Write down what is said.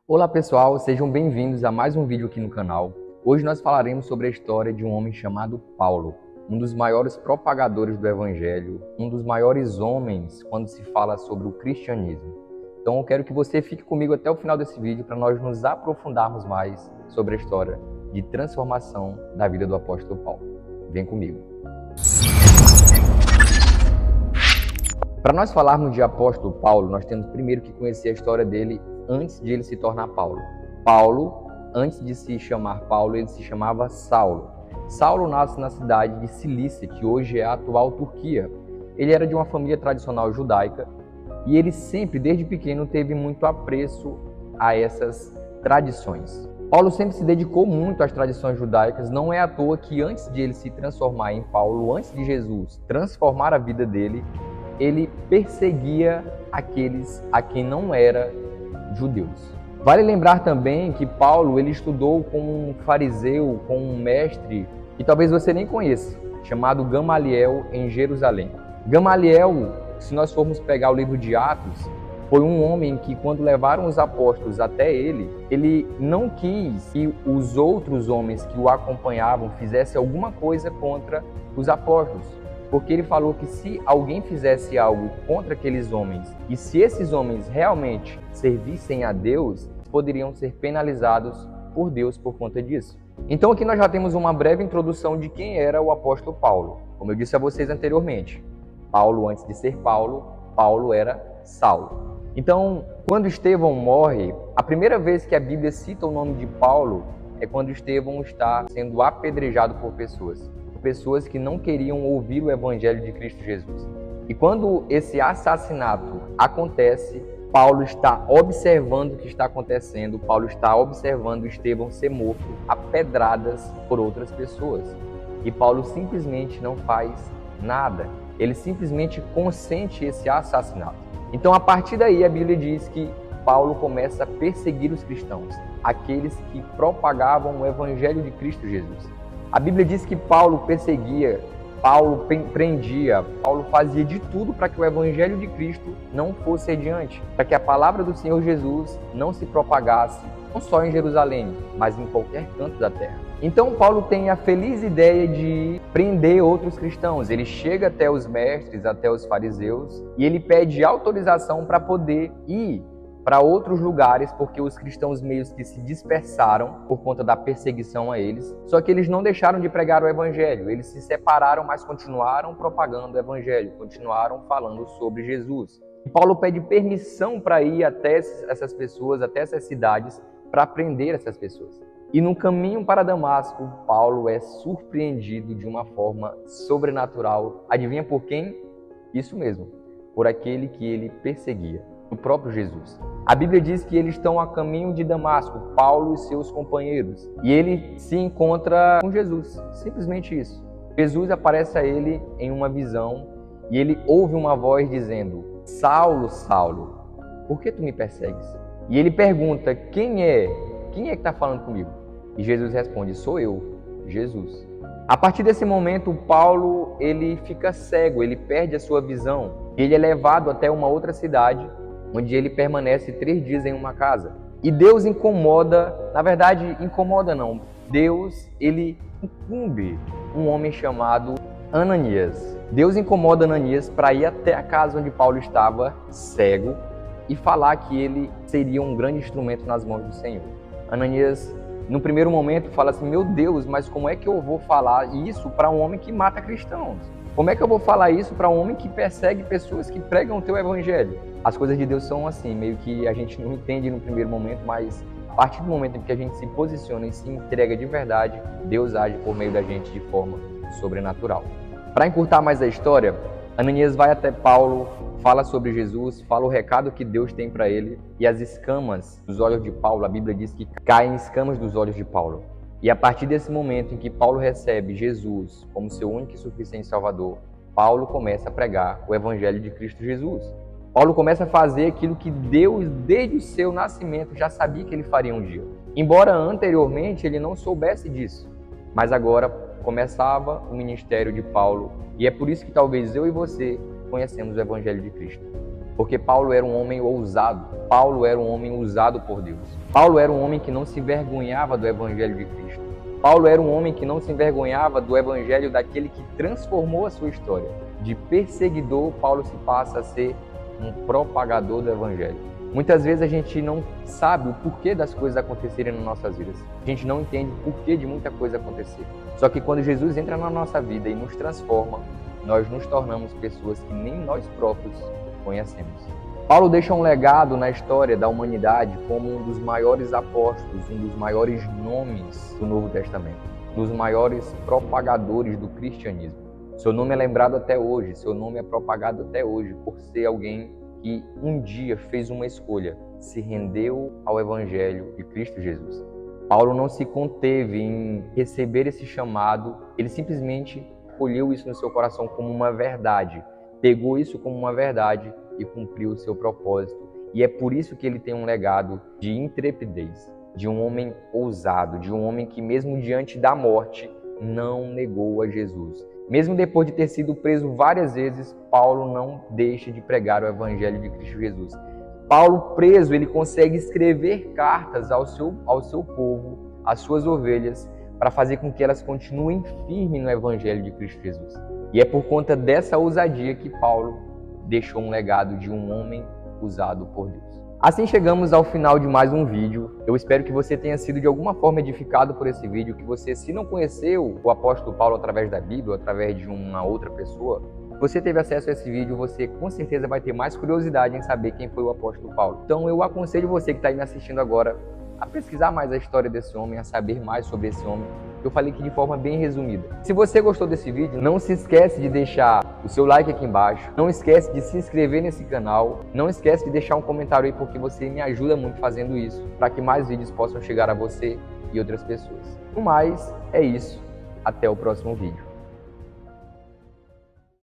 Olá pessoal, sejam bem-vindos a mais um vídeo aqui no canal. Hoje nós falaremos sobre a história de um homem chamado Paulo, um dos maiores propagadores do Evangelho, um dos maiores homens quando se fala sobre o cristianismo. Então eu quero que você fique comigo até o final desse vídeo para nós nos aprofundarmos mais sobre a história de transformação da vida do apóstolo Paulo. Vem comigo. Para nós falarmos de apóstolo Paulo, nós temos primeiro que conhecer a história dele antes de ele se tornar Paulo. Paulo, antes de se chamar Paulo, ele se chamava Saulo. Saulo nasce na cidade de Cilícia, que hoje é a atual Turquia. Ele era de uma família tradicional judaica e ele sempre, desde pequeno, teve muito apreço a essas tradições. Paulo sempre se dedicou muito às tradições judaicas, não é à toa que antes de ele se transformar em Paulo, antes de Jesus transformar a vida dele, ele perseguia aqueles a quem não era judeus. Vale lembrar também que Paulo ele estudou com um fariseu, com um mestre que talvez você nem conheça, chamado Gamaliel, em Jerusalém. Gamaliel, se nós formos pegar o livro de Atos, foi um homem que, quando levaram os apóstolos até ele não quis que os outros homens que o acompanhavam fizessem alguma coisa contra os apóstolos. Porque ele falou que se alguém fizesse algo contra aqueles homens, e se esses homens realmente servissem a Deus, poderiam ser penalizados por Deus por conta disso. Então aqui nós já temos uma breve introdução de quem era o apóstolo Paulo. Como eu disse a vocês anteriormente, Paulo, antes de ser Paulo, Paulo era Saulo. Então, quando Estevão morre, a primeira vez que a Bíblia cita o nome de Paulo é quando Estevão está sendo apedrejado por pessoas que não queriam ouvir o Evangelho de Cristo Jesus. E quando esse assassinato acontece, Paulo está observando o que está acontecendo, Paulo está observando Estevão ser morto a pedradas por outras pessoas. E Paulo simplesmente não faz nada, ele simplesmente consente esse assassinato. Então, a partir daí, a Bíblia diz que Paulo começa a perseguir os cristãos, aqueles que propagavam o Evangelho de Cristo Jesus. A Bíblia diz que Paulo perseguia, Paulo prendia, Paulo fazia de tudo para que o Evangelho de Cristo não fosse adiante, para que a palavra do Senhor Jesus não se propagasse, não só em Jerusalém, mas em qualquer canto da terra. Então Paulo tem a feliz ideia de prender outros cristãos. Ele chega até os mestres, até os fariseus, e ele pede autorização para poder ir para outros lugares, porque os cristãos meio que se dispersaram por conta da perseguição a eles. Só que eles não deixaram de pregar o Evangelho, eles se separaram, mas continuaram propagando o Evangelho, continuaram falando sobre Jesus. E Paulo pede permissão para ir até essas pessoas, até essas cidades, para prender essas pessoas. E no caminho para Damasco, Paulo é surpreendido de uma forma sobrenatural. Adivinha por quem? Isso mesmo, por aquele que ele perseguia, o próprio Jesus. A Bíblia diz que eles estão a caminho de Damasco, Paulo e seus companheiros, e ele se encontra com Jesus, simplesmente isso. Jesus aparece a ele em uma visão e ele ouve uma voz dizendo: Saulo, Saulo, por que tu me persegues? E ele pergunta: quem é que está falando comigo? E Jesus responde: sou eu, Jesus. A partir desse momento, Paulo ele fica cego, ele perde a sua visão, ele é levado até uma outra cidade, onde ele permanece 3 dias em uma casa. E Deus incomoda, na verdade, incomoda não, Deus, ele incumbe um homem chamado Ananias. Deus incomoda Ananias para ir até a casa onde Paulo estava, cego, e falar que ele seria um grande instrumento nas mãos do Senhor. Ananias, no primeiro momento, fala assim: meu Deus, mas como é que eu vou falar isso para um homem que mata cristãos? Como é que eu vou falar isso para um homem que persegue pessoas que pregam o teu evangelho? As coisas de Deus são assim, meio que a gente não entende no primeiro momento, mas a partir do momento em que a gente se posiciona e se entrega de verdade, Deus age por meio da gente de forma sobrenatural. Para encurtar mais a história, Ananias vai até Paulo, fala sobre Jesus, fala o recado que Deus tem para ele, e as escamas dos olhos de Paulo, a Bíblia diz que caem escamas dos olhos de Paulo. E a partir desse momento em que Paulo recebe Jesus como seu único e suficiente Salvador, Paulo começa a pregar o Evangelho de Cristo Jesus. Paulo começa a fazer aquilo que Deus, desde o seu nascimento, já sabia que ele faria um dia. Embora anteriormente ele não soubesse disso, mas agora começava o ministério de Paulo, e é por isso que talvez eu e você conhecemos o Evangelho de Cristo. Porque Paulo era um homem ousado. Paulo era um homem usado por Deus. Paulo era um homem que não se envergonhava do evangelho de Cristo. Paulo era um homem que não se envergonhava do evangelho daquele que transformou a sua história. De perseguidor, Paulo se passa a ser um propagador do evangelho. Muitas vezes a gente não sabe o porquê das coisas acontecerem nas nossas vidas. A gente não entende o porquê de muita coisa acontecer. Só que quando Jesus entra na nossa vida e nos transforma, nós nos tornamos pessoas que nem nós próprios conhecemos. Paulo deixa um legado na história da humanidade como um dos maiores apóstolos, um dos maiores nomes do Novo Testamento, dos maiores propagadores do cristianismo. Seu nome é lembrado até hoje, seu nome é propagado até hoje por ser alguém que um dia fez uma escolha, se rendeu ao evangelho de Cristo Jesus. Paulo não se conteve em receber esse chamado, ele simplesmente acolheu isso no seu coração como uma verdade, pegou isso como uma verdade e cumpriu o seu propósito. E é por isso que ele tem um legado de intrepidez, de um homem ousado, de um homem que mesmo diante da morte não negou a Jesus. Mesmo depois de ter sido preso várias vezes, Paulo não deixa de pregar o evangelho de Cristo Jesus. Paulo preso, ele consegue escrever cartas ao seu povo, às suas ovelhas, para fazer com que elas continuem firmes no evangelho de Cristo Jesus. E é por conta dessa ousadia que Paulo deixou um legado de um homem usado por Deus. Assim chegamos ao final de mais um vídeo. Eu espero que você tenha sido de alguma forma edificado por esse vídeo, que você, se não conheceu o apóstolo Paulo através da Bíblia, ou através de uma outra pessoa, você teve acesso a esse vídeo, você com certeza vai ter mais curiosidade em saber quem foi o apóstolo Paulo. Então eu aconselho você que está aí me assistindo agora a pesquisar mais a história desse homem, a saber mais sobre esse homem. Eu falei aqui de forma bem resumida. Se você gostou desse vídeo, não se esquece de deixar o seu like aqui embaixo, não esquece de se inscrever nesse canal, não esquece de deixar um comentário aí, porque você me ajuda muito fazendo isso, para que mais vídeos possam chegar a você e outras pessoas. No mais, é isso. Até o próximo vídeo.